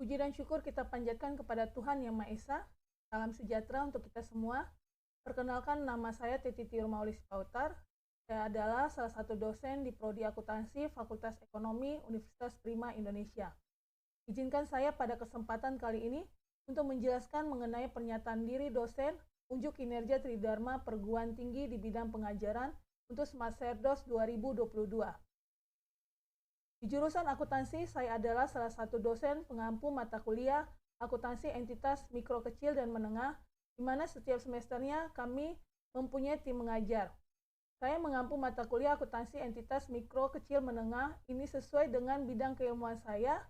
Puji dan syukur kita panjatkan kepada Tuhan Yang Maha Esa. Salam sejahtera untuk kita semua. Perkenalkan, nama saya Titi Tiurmaulis Pautar. Saya adalah salah satu dosen di Prodi Akuntansi Fakultas Ekonomi Universitas Prima Indonesia. Izinkan saya pada kesempatan kali ini untuk menjelaskan mengenai pernyataan diri dosen unjuk kinerja Tridharma Perguruan Tinggi di bidang pengajaran untuk Smaserdos 2022. Di jurusan akuntansi, saya adalah salah satu dosen pengampu mata kuliah akuntansi entitas mikro kecil dan menengah, di mana setiap semesternya kami mempunyai tim mengajar. Saya mengampu mata kuliah akuntansi entitas mikro kecil menengah ini sesuai dengan bidang keilmuan saya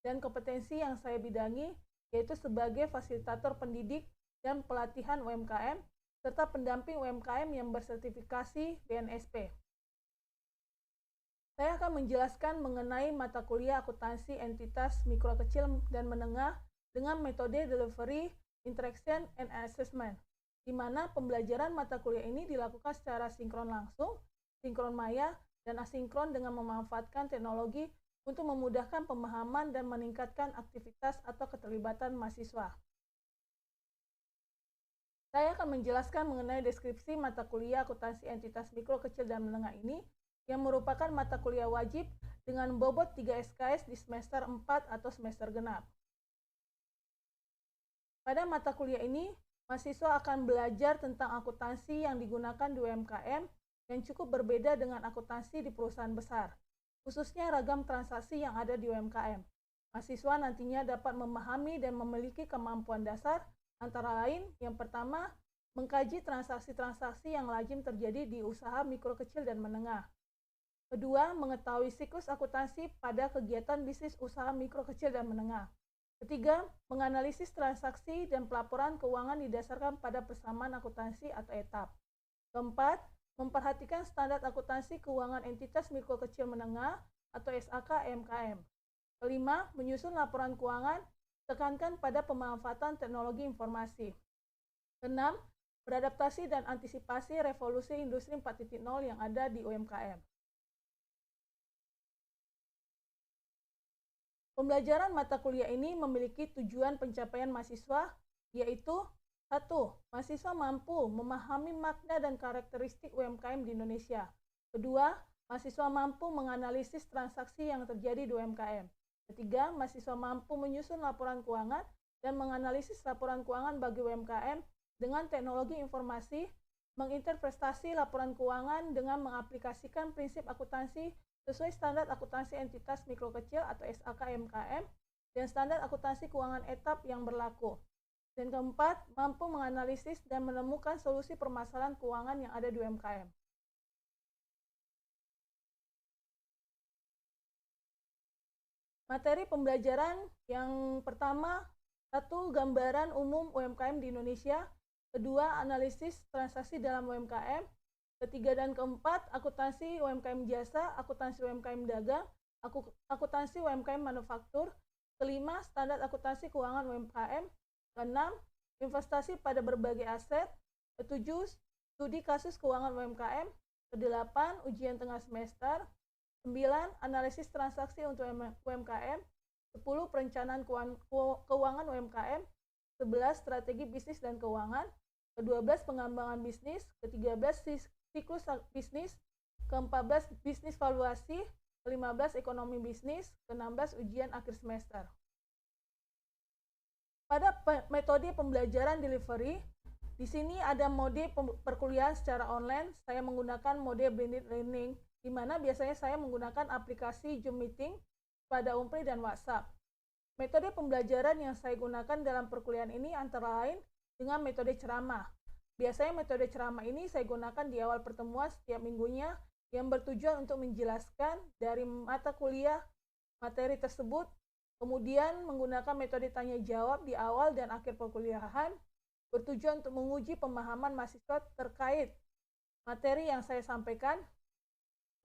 dan kompetensi yang saya bidangi, yaitu sebagai fasilitator pendidik dan pelatihan UMKM, serta pendamping UMKM yang bersertifikasi BNSP. Saya akan menjelaskan mengenai mata kuliah akuntansi entitas mikro kecil dan menengah dengan metode delivery, interaction, and assessment, di mana pembelajaran mata kuliah ini dilakukan secara sinkron langsung, sinkron maya, dan asinkron dengan memanfaatkan teknologi untuk memudahkan pemahaman dan meningkatkan aktivitas atau keterlibatan mahasiswa. Saya akan menjelaskan mengenai deskripsi mata kuliah akuntansi entitas mikro kecil dan menengah ini, yang merupakan mata kuliah wajib dengan bobot 3 SKS di semester 4 atau semester genap. Pada mata kuliah ini, mahasiswa akan belajar tentang akuntansi yang digunakan di UMKM yang cukup berbeda dengan akuntansi di perusahaan besar, khususnya ragam transaksi yang ada di UMKM. Mahasiswa nantinya dapat memahami dan memiliki kemampuan dasar, antara lain, yang pertama, mengkaji transaksi-transaksi yang lazim terjadi di usaha mikro kecil dan menengah. Kedua, mengetahui siklus akuntansi pada kegiatan bisnis usaha mikro kecil dan menengah. Ketiga, menganalisis transaksi dan pelaporan keuangan didasarkan pada persamaan akuntansi atau etap. Keempat, memperhatikan standar akuntansi keuangan entitas mikro kecil menengah atau SAK MKM. Kelima, menyusun laporan keuangan, tekankan pada pemanfaatan teknologi informasi. Keenam, beradaptasi dan antisipasi revolusi industri 4.0 yang ada di UMKM. Pembelajaran mata kuliah ini memiliki tujuan pencapaian mahasiswa, yaitu 1. Mahasiswa mampu memahami makna dan karakteristik UMKM di Indonesia. Kedua, mahasiswa mampu menganalisis transaksi yang terjadi di UMKM. Ketiga, mahasiswa mampu menyusun laporan keuangan dan menganalisis laporan keuangan bagi UMKM dengan teknologi informasi, menginterpretasi laporan keuangan dengan mengaplikasikan prinsip akuntansi sesuai standar akuntansi entitas mikro kecil atau SAK MKM dan standar akuntansi keuangan etap yang berlaku. Dan keempat, mampu menganalisis dan menemukan solusi permasalahan keuangan yang ada di UMKM. Materi pembelajaran yang pertama, 1. Gambaran umum UMKM di Indonesia. Kedua, analisis transaksi dalam UMKM. Ketiga dan keempat, akuntansi UMKM jasa, akuntansi UMKM dagang, akuntansi UMKM manufaktur. Kelima, standar akuntansi keuangan UMKM. Keenam, investasi pada berbagai aset. Ketujuh, studi kasus keuangan UMKM. Kedelapan, ujian tengah semester. 9. Analisis transaksi untuk UMKM. 10. Perencanaan keuangan UMKM. 11. Strategi bisnis dan keuangan. Ke-12. Pengembangan bisnis. Ke-13. Siklus bisnis. Ke-14. Bisnis valuasi. Ke-15. Ekonomi bisnis. Ke-16. Ujian akhir semester. Pada metode pembelajaran delivery, di sini ada mode perkuliahan secara online. Saya menggunakan mode blended learning, di mana biasanya saya menggunakan aplikasi Zoom Meeting pada Umpri dan WhatsApp. Metode pembelajaran yang saya gunakan dalam perkuliahan ini antara lain dengan metode ceramah. Biasanya metode ceramah ini saya gunakan di awal pertemuan setiap minggunya yang bertujuan untuk menjelaskan dari mata kuliah materi tersebut, kemudian menggunakan metode tanya jawab di awal dan akhir perkuliahan, bertujuan untuk menguji pemahaman mahasiswa terkait materi yang saya sampaikan.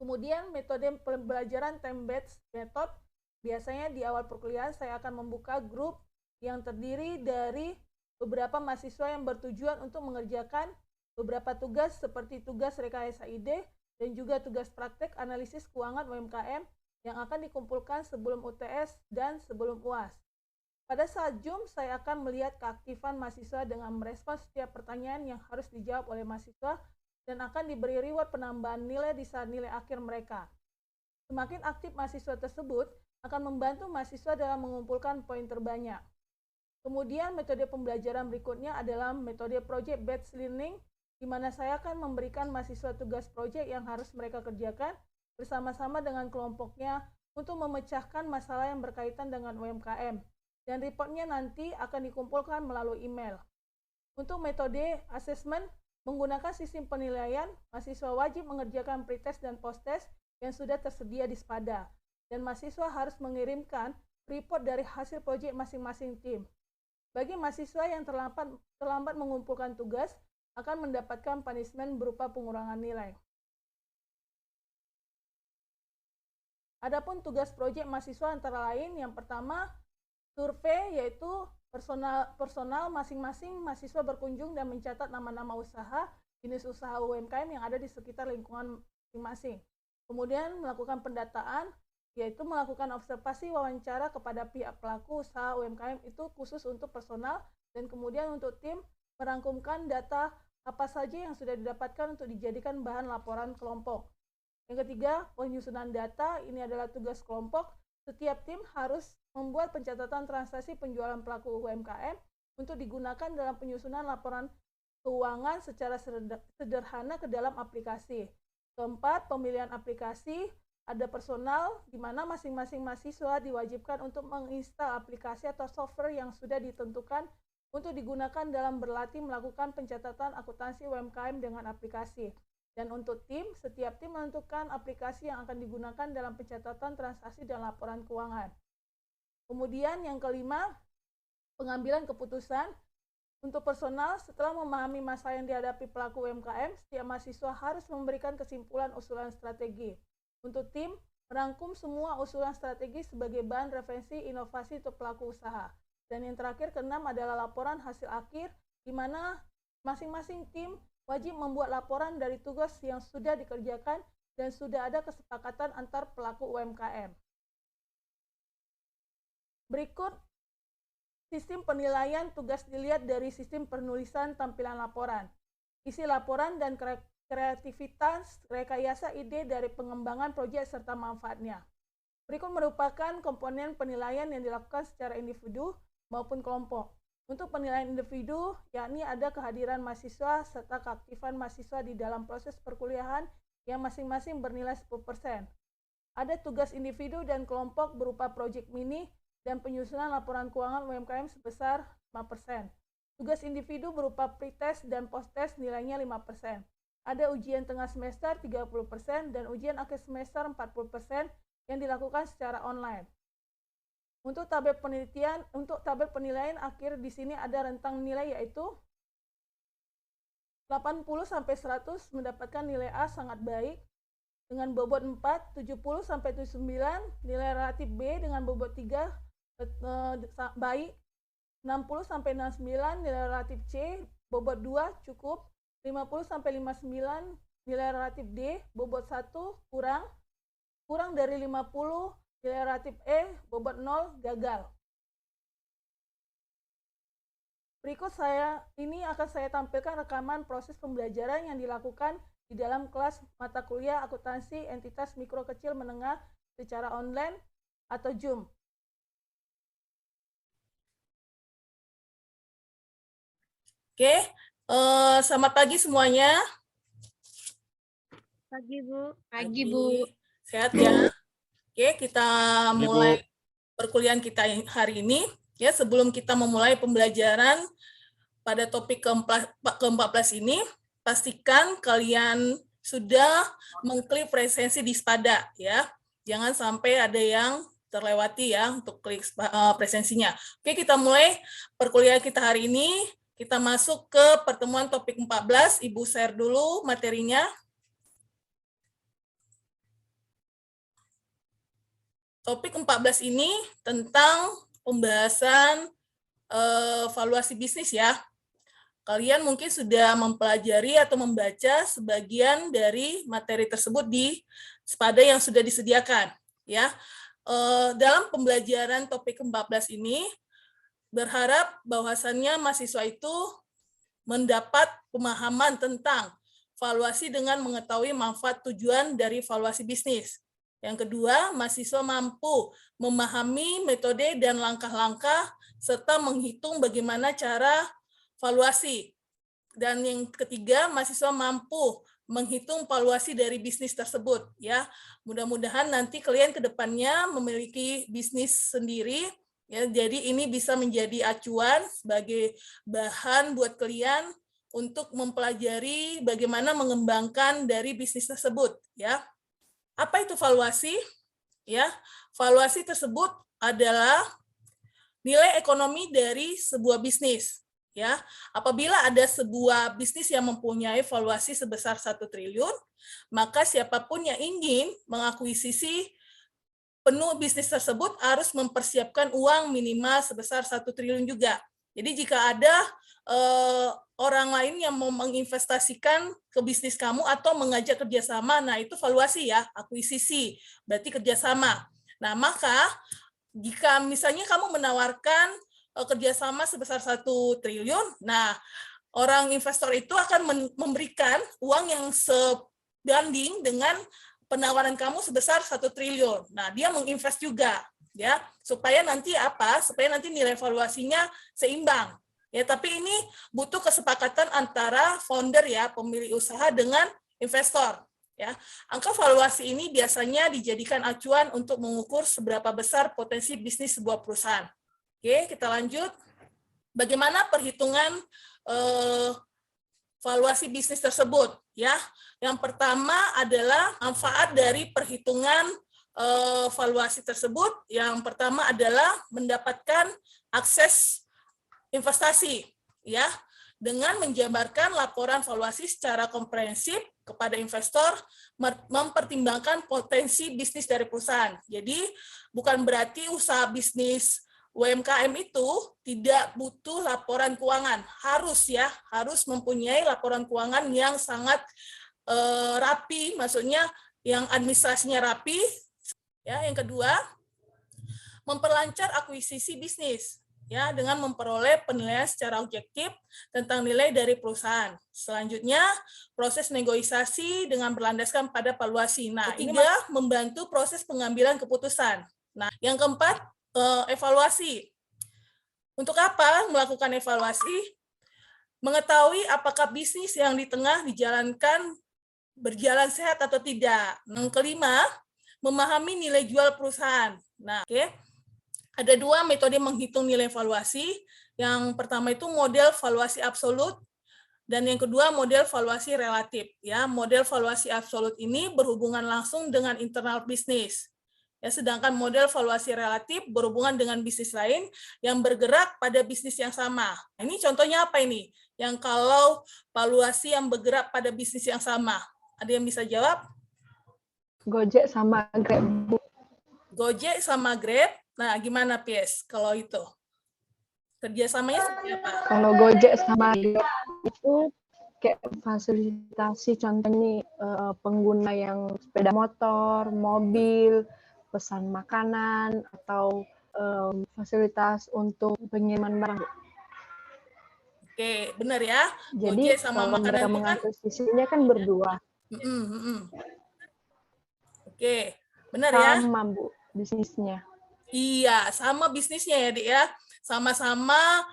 Kemudian metode pembelajaran time-based method, biasanya di awal perkuliahan saya akan membuka grup yang terdiri dari beberapa mahasiswa yang bertujuan untuk mengerjakan beberapa tugas seperti tugas rekayasa ide dan juga tugas praktek analisis keuangan UMKM yang akan dikumpulkan sebelum UTS dan sebelum UAS. Pada saat Zoom, saya akan melihat keaktifan mahasiswa dengan merespons setiap pertanyaan yang harus dijawab oleh mahasiswa dan akan diberi reward penambahan nilai di saat nilai akhir mereka. Semakin aktif mahasiswa tersebut akan membantu mahasiswa dalam mengumpulkan poin terbanyak. Kemudian metode pembelajaran berikutnya adalah metode project-based learning, di mana saya akan memberikan mahasiswa tugas proyek yang harus mereka kerjakan bersama-sama dengan kelompoknya untuk memecahkan masalah yang berkaitan dengan UMKM. Dan reportnya nanti akan dikumpulkan melalui email. Untuk metode assessment, menggunakan sistem penilaian, mahasiswa wajib mengerjakan pretest dan posttest yang sudah tersedia di Spada. Dan mahasiswa harus mengirimkan report dari hasil proyek masing-masing tim. Bagi mahasiswa yang terlambat mengumpulkan tugas, akan mendapatkan punishment berupa pengurangan nilai. Adapun tugas proyek mahasiswa antara lain, yang pertama, survei, yaitu personal masing-masing mahasiswa berkunjung dan mencatat nama-nama usaha, jenis usaha UMKM yang ada di sekitar lingkungan masing-masing. Kemudian melakukan pendataan, yaitu melakukan observasi wawancara kepada pihak pelaku usaha UMKM itu khusus untuk personal, dan kemudian untuk tim merangkumkan data apa saja yang sudah didapatkan untuk dijadikan bahan laporan kelompok. Yang ketiga, penyusunan data, ini adalah tugas kelompok. Setiap tim harus membuat pencatatan transaksi penjualan pelaku UMKM untuk digunakan dalam penyusunan laporan keuangan secara sederhana ke dalam aplikasi. Keempat, pemilihan aplikasi. Ada personal di mana masing-masing mahasiswa diwajibkan untuk menginstal aplikasi atau software yang sudah ditentukan untuk digunakan dalam berlatih melakukan pencatatan akuntansi UMKM dengan aplikasi. Dan untuk tim, setiap tim menentukan aplikasi yang akan digunakan dalam pencatatan transaksi dan laporan keuangan. Kemudian yang kelima, pengambilan keputusan. Untuk personal, setelah memahami masalah yang dihadapi pelaku UMKM, setiap mahasiswa harus memberikan kesimpulan usulan strategi. Untuk tim, merangkum semua usulan strategi sebagai bahan referensi inovasi untuk pelaku usaha. Dan yang terakhir, keenam adalah laporan hasil akhir, di mana masing-masing tim wajib membuat laporan dari tugas yang sudah dikerjakan dan sudah ada kesepakatan antar pelaku UMKM. Berikut sistem penilaian tugas dilihat dari sistem penulisan tampilan laporan. Isi laporan dan kreativitas, rekayasa ide dari pengembangan proyek serta manfaatnya. Berikut merupakan komponen penilaian yang dilakukan secara individu maupun kelompok. Untuk penilaian individu, yakni ada kehadiran mahasiswa serta keaktifan mahasiswa di dalam proses perkuliahan yang masing-masing bernilai 10%. Ada tugas individu dan kelompok berupa proyek mini dan penyusunan laporan keuangan UMKM sebesar 5%. Tugas individu berupa pretest dan posttest nilainya 5%. Ada ujian tengah semester 30% dan ujian akhir semester 40% yang dilakukan secara online. Untuk tabel penilaian akhir di sini ada rentang nilai yaitu 80-100 mendapatkan nilai A sangat baik dengan bobot 4, 70-79 nilai relatif B dengan bobot 3 baik, 60-69 nilai relatif C bobot 2 cukup, 50-59 nilai relatif D bobot 1 kurang dari 50 nilai relatif E bobot 0 gagal. Berikut ini akan saya tampilkan rekaman proses pembelajaran yang dilakukan di dalam kelas mata kuliah akuntansi entitas mikro kecil menengah secara online atau Zoom. Oke, selamat pagi semuanya. Pagi, Bu. Pagi, Bu. Sehat ya? Oke, kita mulai perkuliahan kita hari ini. Ya, sebelum kita memulai pembelajaran pada topik ke-14 ini, pastikan kalian sudah mengklik presensi di Spada ya. Jangan sampai ada yang terlewati ya untuk klik presensinya. Oke, kita mulai perkuliahan kita hari ini. Kita masuk ke pertemuan topik 14. Ibu share dulu materinya. Topik 14 ini tentang pembahasan valuasi bisnis ya. Kalian mungkin sudah mempelajari atau membaca sebagian dari materi tersebut di Spada yang sudah disediakan ya. Dalam pembelajaran topik 14 ini, berharap bahwasannya mahasiswa itu mendapat pemahaman tentang valuasi dengan mengetahui manfaat tujuan dari valuasi bisnis. Yang kedua, mahasiswa mampu memahami metode dan langkah-langkah serta menghitung bagaimana cara valuasi. Dan yang ketiga, mahasiswa mampu menghitung valuasi dari bisnis tersebut. Ya, mudah-mudahan nanti kalian ke depannya memiliki bisnis sendiri. Ya, jadi ini bisa menjadi acuan sebagai bahan buat kalian untuk mempelajari bagaimana mengembangkan dari bisnis tersebut. Ya, apa itu valuasi? Ya, valuasi tersebut adalah nilai ekonomi dari sebuah bisnis. Ya, apabila ada sebuah bisnis yang mempunyai valuasi sebesar 1 triliun, maka siapapun yang ingin mengakuisisi penuh bisnis tersebut harus mempersiapkan uang minimal sebesar 1 triliun juga. Jadi jika ada orang lain yang mau menginvestasikan ke bisnis kamu atau mengajak kerjasama, nah itu valuasi ya, akuisisi, berarti kerjasama. Nah maka jika misalnya kamu menawarkan kerjasama sebesar 1 triliun, nah orang investor itu akan memberikan uang yang sebanding dengan penawaran kamu sebesar 1 triliun. Nah dia menginvest juga, ya supaya nanti apa? Supaya nanti nilai valuasinya seimbang. Ya, tapi ini butuh kesepakatan antara founder ya, pemilik usaha dengan investor. Ya, angka valuasi ini biasanya dijadikan acuan untuk mengukur seberapa besar potensi bisnis sebuah perusahaan. Oke, kita lanjut. Bagaimana perhitungan valuasi bisnis tersebut? Ya, yang pertama adalah manfaat dari perhitungan valuasi tersebut. Yang pertama adalah mendapatkan akses investasi, ya, dengan menjabarkan laporan valuasi secara komprehensif kepada investor, mempertimbangkan potensi bisnis dari perusahaan. Jadi bukan berarti usaha bisnis UMKM itu tidak butuh laporan keuangan, harus mempunyai laporan keuangan yang sangat rapi, maksudnya yang administrasinya rapi. Ya, yang kedua, memperlancar akuisisi bisnis. Ya, dengan memperoleh penilaian secara objektif tentang nilai dari perusahaan. Selanjutnya, proses negosiasi dengan berlandaskan pada valuasi. Nah, ketiga, membantu proses pengambilan keputusan. Nah, yang keempat, evaluasi. Untuk apa melakukan evaluasi? Mengetahui apakah bisnis yang di tengah dijalankan berjalan sehat atau tidak. Yang kelima, memahami nilai jual perusahaan. Nah, oke. Ada 2 metode menghitung nilai valuasi. Yang pertama itu model valuasi absolut, dan yang kedua model valuasi relatif. Ya, model valuasi absolut ini berhubungan langsung dengan internal bisnis. Ya, sedangkan model valuasi relatif berhubungan dengan bisnis lain yang bergerak pada bisnis yang sama. Ini contohnya apa ini? Yang kalau valuasi yang bergerak pada bisnis yang sama. Ada yang bisa jawab? Gojek sama Grab. Gojek sama Grab. Nah, gimana Pies kalau itu? Kerjasamanya seperti apa? Kalau Gojek sama Grab itu kayak fasilitasi, contohnya pengguna yang sepeda motor, mobil, pesan makanan, atau fasilitas untuk pengiriman barang. Oke, benar ya. Jadi Gojek sama kalau mereka makanan itu kan mengakuisisinya kan berdua. Oke, benar ya. Sama Bu bisnisnya. Iya, sama bisnisnya ya, Dik ya. Sama-sama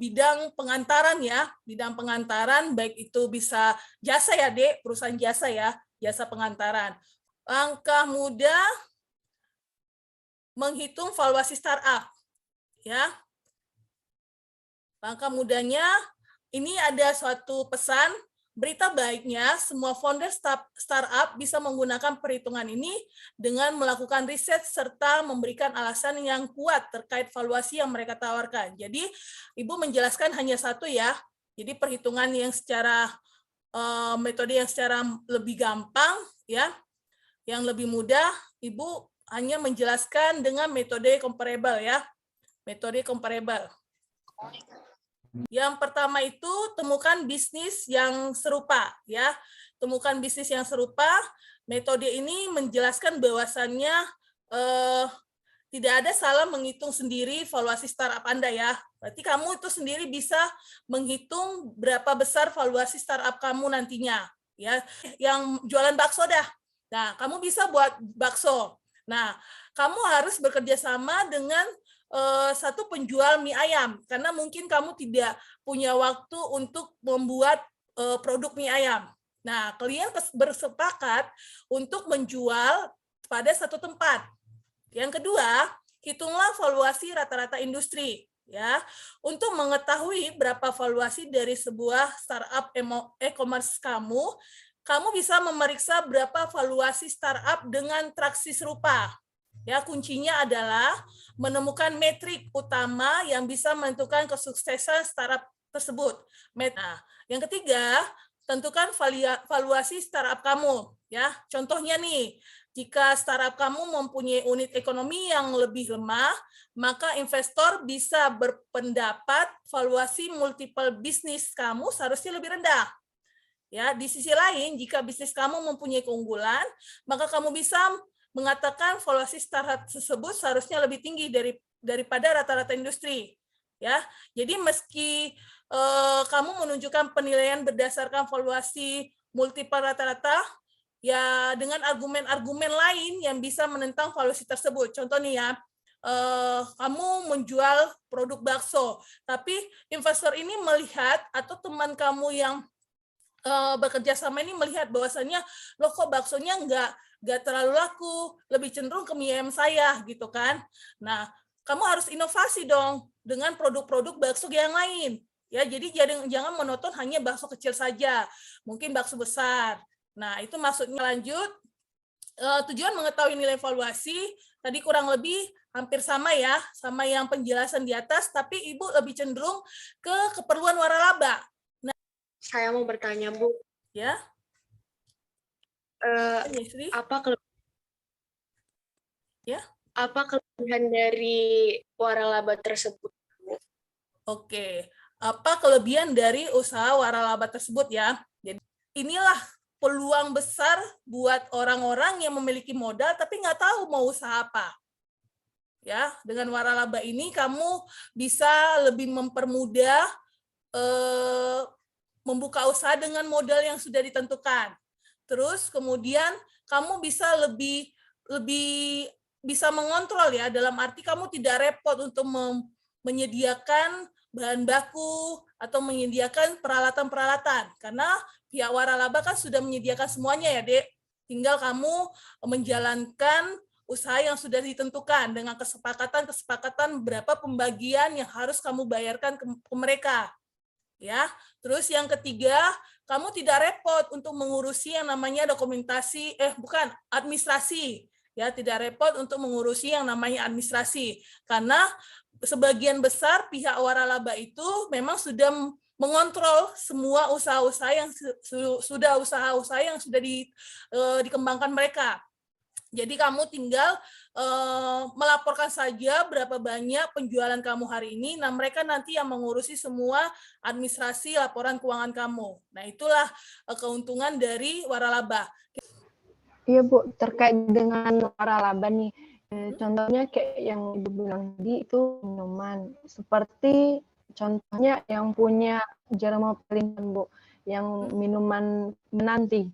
bidang pengantaran ya, bidang pengantaran, baik itu bisa jasa ya, Dik, perusahaan jasa ya, jasa pengantaran. Langkah mudah menghitung valuasi startup, ya. Langkah mudahnya, ini ada suatu pesan. Berita baiknya, semua founder startup bisa menggunakan perhitungan ini dengan melakukan riset serta memberikan alasan yang kuat terkait valuasi yang mereka tawarkan. Jadi, Ibu menjelaskan hanya satu ya. Jadi, perhitungan yang secara metode yang secara lebih gampang ya, yang lebih mudah, Ibu hanya menjelaskan dengan metode comparable ya. Metode comparable. Yang pertama itu temukan bisnis yang serupa ya. Temukan bisnis yang serupa. Metode ini menjelaskan bahwasannya tidak ada salah menghitung sendiri valuasi startup Anda ya. Berarti kamu itu sendiri bisa menghitung berapa besar valuasi startup kamu nantinya. Ya, yang jualan bakso dah. Nah, kamu bisa buat bakso. Nah, kamu harus bekerja sama dengan satu penjual mie ayam, karena mungkin kamu tidak punya waktu untuk membuat produk mie ayam. Nah, kalian bersepakat untuk menjual pada satu tempat. Yang kedua, hitunglah valuasi rata-rata industri. Ya, untuk mengetahui berapa valuasi dari sebuah startup e-commerce kamu, kamu bisa memeriksa berapa valuasi startup dengan traksi serupa. Ya, kuncinya adalah menemukan metrik utama yang bisa menentukan kesuksesan startup tersebut. Nah, yang ketiga, tentukan valuasi startup kamu. Ya, contohnya nih, jika startup kamu mempunyai unit ekonomi yang lebih lemah, maka investor bisa berpendapat valuasi multiple bisnis kamu seharusnya lebih rendah. Ya, di sisi lain, jika bisnis kamu mempunyai keunggulan, maka kamu bisa mengatakan valuasi startup tersebut seharusnya lebih tinggi daripada rata-rata industri. Ya, jadi meski kamu menunjukkan penilaian berdasarkan valuasi multiple rata-rata, ya dengan argumen-argumen lain yang bisa menentang valuasi tersebut. Contoh nih ya, kamu menjual produk bakso, tapi investor ini melihat atau teman kamu yang bekerja sama ini melihat bahwasannya, loh kok baksonya nggak terlalu laku, lebih cenderung ke mie ayam saya gitu kan. Nah, kamu harus inovasi dong dengan produk-produk bakso yang lain. Ya, jadi jangan monoton hanya bakso kecil saja, mungkin bakso besar. Nah, itu maksudnya. Lanjut, tujuan mengetahui nilai valuasi tadi kurang lebih hampir sama ya, sama yang penjelasan di atas, tapi Ibu lebih cenderung ke keperluan waralaba. Saya mau bertanya, Bu. Ya. Apa kelebihan dari waralaba tersebut? Oke, apa kelebihan dari usaha waralaba tersebut ya? Jadi inilah peluang besar buat orang-orang yang memiliki modal tapi nggak tahu mau usaha apa. Ya, dengan waralaba ini kamu bisa lebih mempermudah membuka usaha dengan modal yang sudah ditentukan. Terus kemudian kamu bisa lebih bisa mengontrol ya, dalam arti kamu tidak repot untuk menyediakan bahan baku atau menyediakan peralatan-peralatan, karena pihak waralaba kan sudah menyediakan semuanya ya, Dek. Tinggal kamu menjalankan usaha yang sudah ditentukan dengan kesepakatan berapa pembagian yang harus kamu bayarkan ke mereka. Ya, terus yang ketiga, kamu tidak repot untuk mengurusi yang namanya dokumentasi, administrasi. Ya, tidak repot untuk mengurusi yang namanya administrasi, karena sebagian besar pihak waralaba itu memang sudah mengontrol semua usaha-usaha yang sudah dikembangkan mereka. Jadi kamu tinggal melaporkan saja berapa banyak penjualan kamu hari ini. Nah, mereka nanti yang mengurusi semua administrasi laporan keuangan kamu. Nah, itulah keuntungan dari waralaba. Iya, Bu, terkait dengan waralaba nih. Contohnya kayak yang Ibu bilang tadi itu minuman. Seperti contohnya yang punya Jerome Pelinkan, Bu, yang minuman menanti.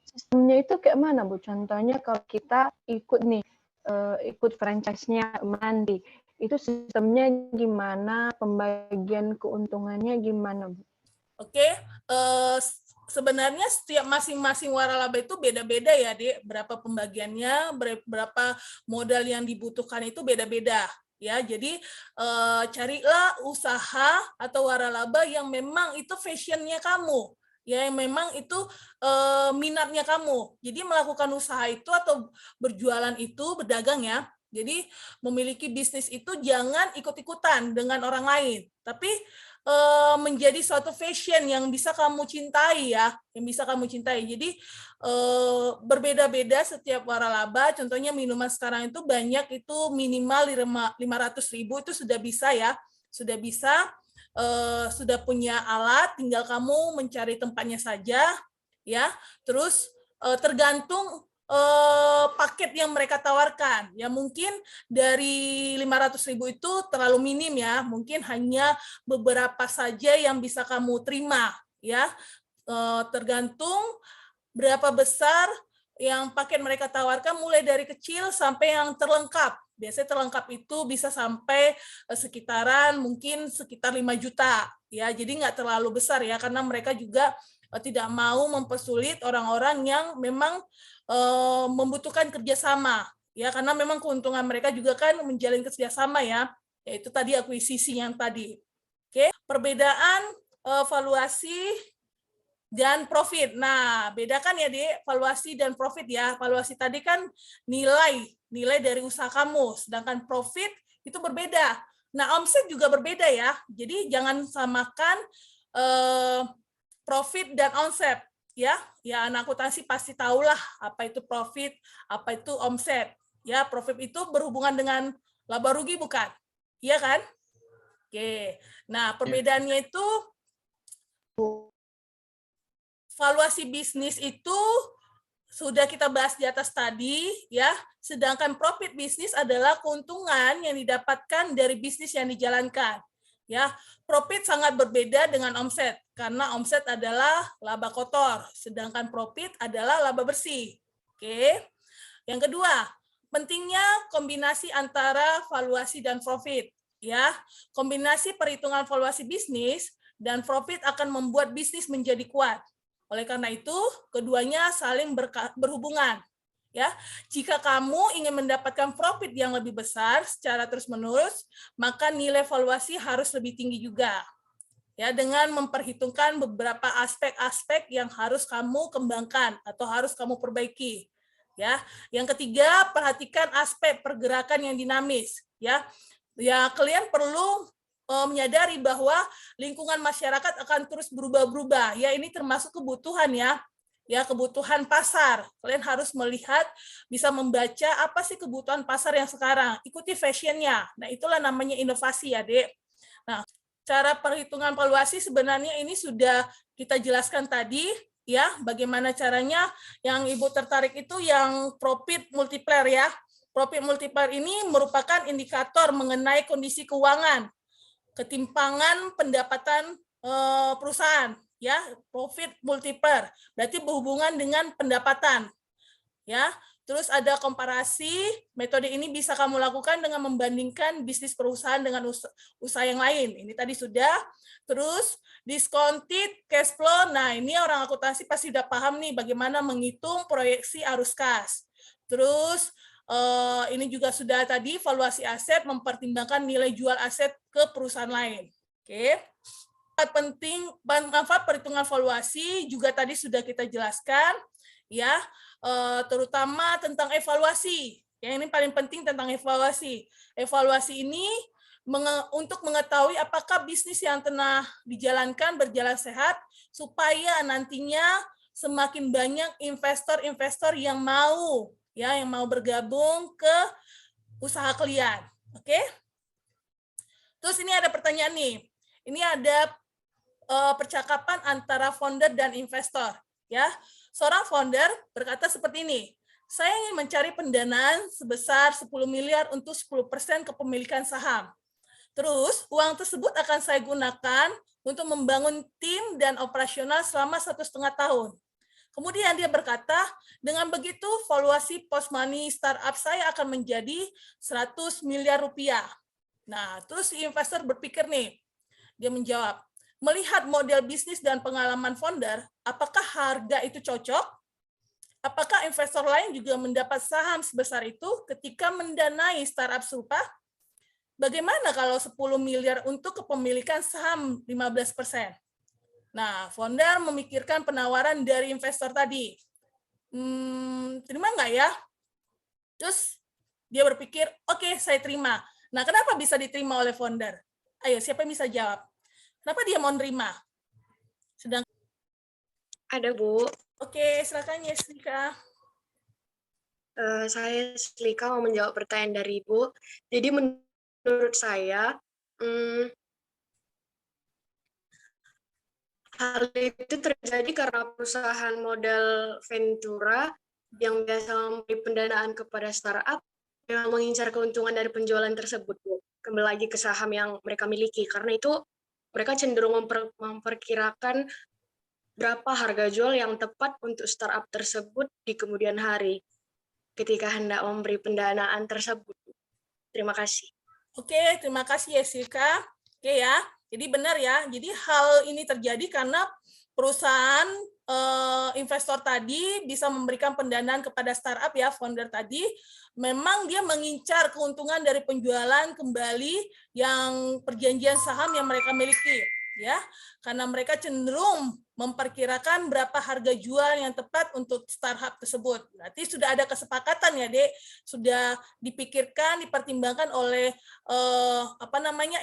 Sistemnya itu kayak mana, Bu? Contohnya kalau kita ikut nih, ikut franchise-nya Menanti, itu sistemnya gimana, pembagian keuntungannya gimana, Bu? Oke, sebenarnya setiap masing-masing waralaba itu beda-beda ya, Dek. Berapa pembagiannya, berapa modal yang dibutuhkan itu beda-beda. Ya, jadi carilah usaha atau waralaba yang memang itu fashion-nya kamu. Ya, yang memang itu minatnya kamu. Jadi melakukan usaha itu atau berjualan itu, berdagang ya. Jadi memiliki bisnis itu jangan ikut-ikutan dengan orang lain, tapi menjadi suatu fashion yang bisa kamu cintai ya, yang bisa kamu cintai. Jadi berbeda-beda setiap waralaba. Contohnya minuman sekarang itu banyak, itu minimal 500.000 itu sudah bisa ya, sudah bisa. Sudah punya alat, tinggal kamu mencari tempatnya saja, ya. Terus tergantung paket yang mereka tawarkan. Ya mungkin dari 500.000 itu terlalu minim ya, mungkin hanya beberapa saja yang bisa kamu terima ya. Tergantung berapa besar yang paket mereka tawarkan, mulai dari kecil sampai yang terlengkap. Biasanya terlengkap itu bisa sampai sekitaran mungkin sekitar 5 juta ya. Jadi nggak terlalu besar ya, karena mereka juga tidak mau mempersulit orang-orang yang memang membutuhkan kerjasama ya, karena memang keuntungan mereka juga kan menjalin kerjasama ya, yaitu tadi akuisisi yang tadi. Oke, perbedaan valuasi dan profit. Nah, bedakan ya, Dek, valuasi dan profit ya. Valuasi tadi kan nilai dari usaha kamu, sedangkan profit itu berbeda. Nah, omset juga berbeda ya. Jadi jangan samakan profit dan omset ya. Ya, anak akuntansi pasti tahulah apa itu profit, apa itu omset. Ya, profit itu berhubungan dengan laba rugi bukan? Iya kan? Oke. Nah, perbedaannya itu valuasi bisnis itu sudah kita bahas di atas tadi ya, sedangkan profit bisnis adalah keuntungan yang didapatkan dari bisnis yang dijalankan. Ya, profit sangat berbeda dengan omset karena omset adalah laba kotor, sedangkan profit adalah laba bersih. Oke. Yang kedua, pentingnya kombinasi antara valuasi dan profit. Ya, kombinasi perhitungan valuasi bisnis dan profit akan membuat bisnis menjadi kuat. Oleh karena itu, keduanya saling berhubungan. Ya, jika kamu ingin mendapatkan profit yang lebih besar secara terus-menerus, maka nilai valuasi harus lebih tinggi juga. Ya, dengan memperhitungkan beberapa aspek-aspek yang harus kamu kembangkan atau harus kamu perbaiki. Ya, yang ketiga, perhatikan aspek pergerakan yang dinamis. Ya, kalian perlu menyadari bahwa lingkungan masyarakat akan terus berubah-berubah. Ya, ini termasuk kebutuhan ya. Ya, kebutuhan pasar. Kalian harus melihat, bisa membaca apa sih kebutuhan pasar yang sekarang. Ikuti fashionnya. Nah, itulah namanya inovasi ya, Dek. Nah, cara perhitungan valuasi sebenarnya ini sudah kita jelaskan tadi, ya. Bagaimana caranya? Yang Ibu tertarik itu yang profit multiplier ya. Profit multiplier ini merupakan indikator mengenai kondisi keuangan, ketimpangan pendapatan perusahaan ya. Profit multiplier berarti berhubungan dengan pendapatan ya. Terus ada komparasi. Metode ini bisa kamu lakukan dengan membandingkan bisnis perusahaan dengan usaha yang lain. Ini tadi sudah. Terus discounted cash flow. Nah, ini orang akuntansi pasti sudah paham nih bagaimana menghitung proyeksi arus kas. Terus ini juga sudah tadi, valuasi aset mempertimbangkan nilai jual aset ke perusahaan lain. Oke. Penting, manfaat perhitungan valuasi juga tadi sudah kita jelaskan ya, terutama tentang evaluasi. Yang ini paling penting tentang evaluasi. Evaluasi ini untuk mengetahui apakah bisnis yang tengah dijalankan berjalan sehat supaya nantinya semakin banyak investor-investor yang mau bergabung ke usaha kalian. Oke? Terus ini ada pertanyaan nih. Ini ada percakapan antara founder dan investor ya. Seorang founder berkata seperti ini, saya ingin mencari pendanaan sebesar 10 miliar untuk 10% kepemilikan saham. Terus uang tersebut akan saya gunakan untuk membangun tim dan operasional selama 1,5 tahun. Kemudian dia berkata, dengan begitu valuasi post money startup saya akan menjadi 100 miliar rupiah. Nah, terus si investor berpikir nih, dia menjawab, melihat model bisnis dan pengalaman founder, apakah harga itu cocok? Apakah investor lain juga mendapat saham sebesar itu ketika mendanai startup serupa? Bagaimana kalau 10 miliar untuk kepemilikan saham 15%? Nah, founder memikirkan penawaran dari investor tadi. Terima nggak ya? Terus dia berpikir, oke, saya terima. Nah, kenapa bisa diterima oleh founder? Ayo, siapa yang bisa jawab? Kenapa dia mau nerima? Ada, Bu. Oke, silakan Yeslika. Saya Slika mau menjawab pertanyaan dari Ibu. Jadi menurut saya, hal itu terjadi karena perusahaan modal Ventura yang biasa memberi pendanaan kepada startup memang mengincar keuntungan dari penjualan tersebut, Bu. Kembali lagi ke saham yang mereka miliki, karena itu mereka cenderung memperkirakan berapa harga jual yang tepat untuk startup tersebut di kemudian hari ketika hendak memberi pendanaan tersebut. Terima kasih. Oke, terima kasih Jessica. Oke ya, jadi benar ya. Jadi hal ini terjadi karena perusahaan investor tadi bisa memberikan pendanaan kepada startup ya, founder tadi. Memang dia mengincar keuntungan dari penjualan kembali yang perjanjian saham yang mereka miliki, ya, karena mereka cenderung memperkirakan berapa harga jual yang tepat untuk startup tersebut. Berarti sudah ada kesepakatan ya, Dek, sudah dipikirkan, dipertimbangkan oleh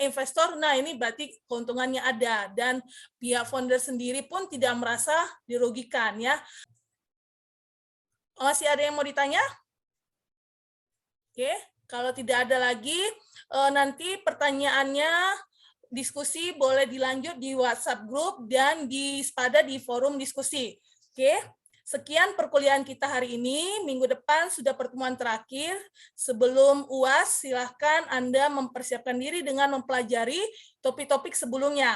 investor. Nah, ini berarti keuntungannya ada dan pihak founder sendiri pun tidak merasa dirugikan ya. Masih ada yang mau ditanya? Oke, kalau tidak ada lagi, nanti pertanyaannya diskusi boleh dilanjut di WhatsApp group dan di Spada di forum diskusi. Oke, sekian perkuliahan kita hari ini. Minggu depan sudah pertemuan terakhir. Sebelum UAS, silahkan Anda mempersiapkan diri dengan mempelajari topik-topik sebelumnya.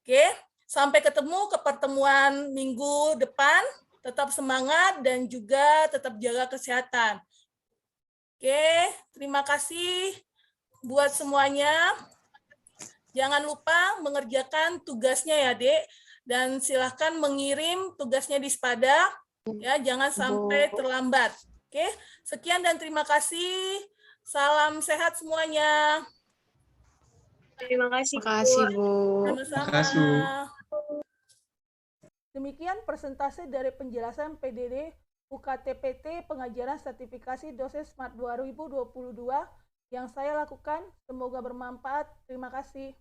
Oke, sampai ketemu ke pertemuan minggu depan. Tetap semangat dan juga tetap jaga kesehatan. Oke, terima kasih buat semuanya. Jangan lupa mengerjakan tugasnya ya, Dek. Dan silahkan mengirim tugasnya di Spada. Ya, jangan sampai terlambat. Oke, sekian dan terima kasih. Salam sehat semuanya. Terima kasih, Makasih, Bu. Bu. Sama-sama. Demikian presentasi dari penjelasan PDD UKTPT pengajaran sertifikasi dosen Smart 2022 yang saya lakukan. Semoga bermanfaat. Terima kasih.